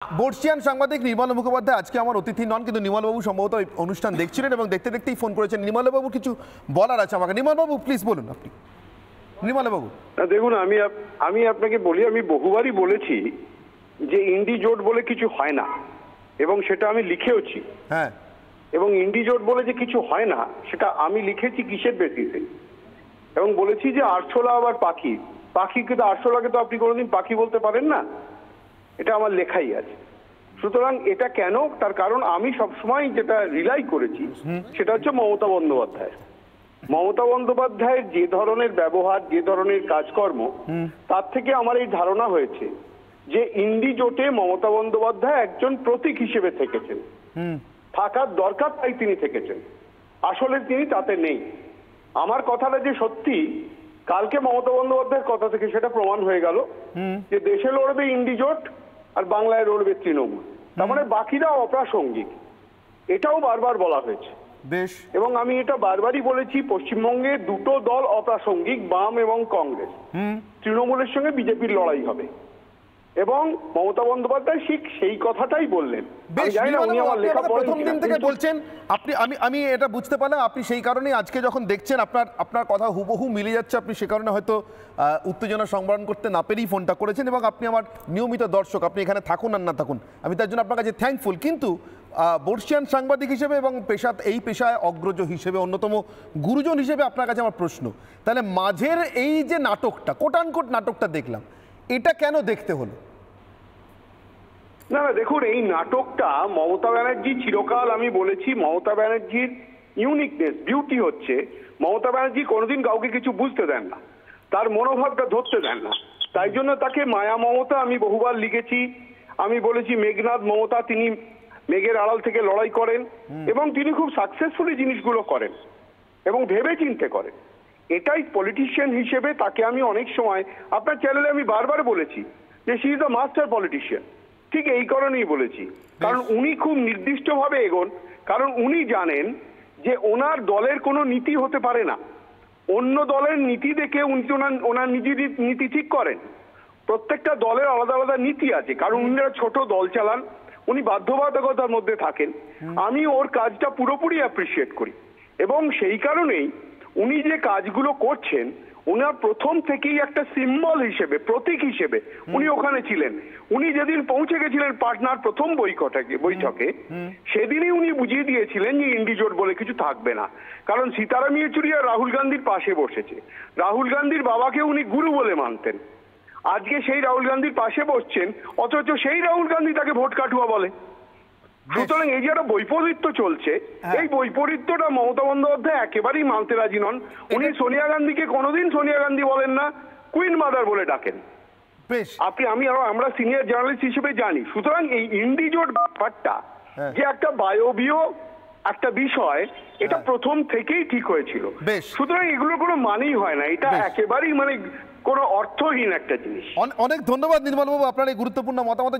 বর্ষিয়ান সাংবাদিক নির্মল মুখোপাধ্যায় আজকে আমার অতিথি নন, কিন্তু নির্মলবাবু সম্ভবত অনুষ্ঠান দেখছিলেন এবং দেখতে দেখতেই ফোন করেছেন। নির্মলবাবু কিছু বলার আছে আমাকে। নির্মলবাবু প্লিজ বলুন। আপনি নির্মলবাবু। দেখুন, আমি আপনাকে বলি, আমি বহুবারই বলেছি যে ইন্ডি জোট বলে কিছু হয় না, এবং সেটা আমি লিখেওছি। হ্যাঁ, এবং ইন্ডি জোট বলে যে কিছু হয় না সেটা আমি লিখেছি কিসের বেসিসে, এবং বলেছি যে আরশোলা আবার পাখিকে তো, আরশোলাকে তো আপনি কোনোদিন পাখি বলতে পারেন না, এটা আমার লেখাই আছে। সুতরাং এটা কেন, তার কারণ আমি সবসময় যেটা রিলাই করেছি সেটা হচ্ছে মমতা বন্দ্যোপাধ্যায়ের যে ধরনের ব্যবহার, যে ধরনের কাজকর্ম, তার থেকে আমার এই ধারণা হয়েছে যে ইন্ডি জোটে মমতা বন্দ্যোপাধ্যায় একজন প্রতীক হিসেবে থেকেছেন, থাকার দরকার তাই তিনি থেকেছেন, আসলে তিনি তাতে নেই। আমার কথাটা যে সত্যি, কালকে মমতা বন্দ্যোপাধ্যায়ের কথা থেকে সেটা প্রমাণ হয়ে গেল যে দেশে লড়বে ইন্ডি জোট আর বাংলায় লড়বে তৃণমূল, তার মানে বাকিরা অপ্রাসঙ্গিক, এটাও বারবার বলা হয়েছে। বেশ, এবং আমি এটা বারবারই বলেছি, পশ্চিমবঙ্গে দুটো দল অপ্রাসঙ্গিক, বাম এবং কংগ্রেস। তৃণমূলের সঙ্গে বিজেপির লড়াই হবে, এবং মমতা বন্দ্যোপাধ্যায় ঠিক সেই কথাটাই বললেন। প্রথম দিন থেকে বলছেন আপনি, আমি এটা বুঝতে পারলাম। আপনি সেই কারণেই আজকে যখন দেখছেন আপনার কথা হুবহু মিলে যাচ্ছে, আপনি সে কারণে হয়তো উত্তেজনা সংবরণ করতে না পেরেই ফোনটা করেছেন। এবং আপনি আমার নিয়মিত দর্শক, আপনি এখানে থাকুন আর না থাকুন, আমি তার জন্য আপনার কাছে থ্যাঙ্কফুল। কিন্তু বর্ষিয়ান সাংবাদিক হিসেবে এবং এই পেশায় অগ্রজ হিসেবে, অন্যতম গুরুজন হিসেবে আপনার কাছে আমার প্রশ্ন, তাহলে মাঝের এই যে নাটকটা, কোটানকোট নাটকটা দেখলাম, এটা কেন দেখতে হলো? না, দেখুন, এই নাটকটা মমতা ব্যানার্জি চিরকাল, আমি বলেছি, মমতা ব্যানার্জির ইউনিকনেস, বিউটি হচ্ছে মমতা ব্যানার্জি কোনোদিন কাউকে কিছু বুঝতে দেন না, তার মনোভাবটা ধরতে দেন না। তাই জন্য তাকে মায়া মমতা আমি বহুবার লিখেছি। আমি বলেছি মেঘনাদ মমতা, তিনি মেঘের আড়াল থেকে লড়াই করেন, এবং তিনি খুব সাকসেসফুলি জিনিসগুলো করেন এবং ভেবে চিন্তে করেন। এটাই পলিটিশিয়ান হিসেবে তাকে আমি অনেক সময়, আপনার চ্যানেলে আমি বারবার বলেছি যে she is the master politician. ঠিক এই কারণেই বলেছি, কারণ উনি খুব নির্দিষ্টভাবে এগোন, কারণ উনি জানেন যে ওনার দলের কোনো নীতি হতে পারে না, অন্য দলের নীতি দেখে উনি ওনার নীতি ঠিক করেন। প্রত্যেকটা দলের আলাদা আলাদা নীতি আছে, কারণ উনি ছোট দল চালান, উনি বাধ্যবাধকতার মধ্যে থাকেন। আমি ওর কাজটা পুরোপুরি অ্যাপ্রিসিয়েট করি, এবং সেই কারণেই উনি যে কাজগুলো করছেন, ওনার প্রথম থেকেই একটা সিম্বল হিসেবে, প্রতীক হিসেবে উনি ওখানে ছিলেন। উনি যেদিন পৌঁছে গেছিলেন পাটনার প্রথম বৈঠকে, সেদিনই উনি বুঝিয়ে দিয়েছিলেন যে ইন্ডি জোট বলে কিছু থাকবে না, কারণ সীতারাম ইয়েচুরি আর রাহুল গান্ধীর পাশে বসেছে। রাহুল গান্ধীর বাবাকে উনি গুরু বলে মানতেন, আজকে সেই রাহুল গান্ধীর পাশে বসছেন, অথচ সেই রাহুল গান্ধী তাকে ভোট কাটুয়া বলে। সুতরাং এই যে একটা বৈপরীত্য চলছে, এই বৈপরীত্যটা মমতা বন্দ্যোপাধ্যায় একেবারেই মানতে রাজি নন। উনি সোনিয়া গান্ধীকে কোনোদিন সোনিয়া গান্ধী বলেন না, কুইন মাদার বলে ডাকেন। আমরা সিনিয়র জার্নালিস্ট হিসেবে জানি। সুতরাং এই ইন্ডি জোট ব্যাপারটা যে একটা বায়বীয় একটা বিষয়, এটা প্রথম থেকেই ঠিক হয়েছিল। সুতরাং এগুলো কোনো মানেই হয় না, এটা একেবারেই কোনো অর্থহীন একটা জিনিস। অনেক ধন্যবাদ নির্মলবাবু আপনার এই গুরুত্বপূর্ণ মতামত।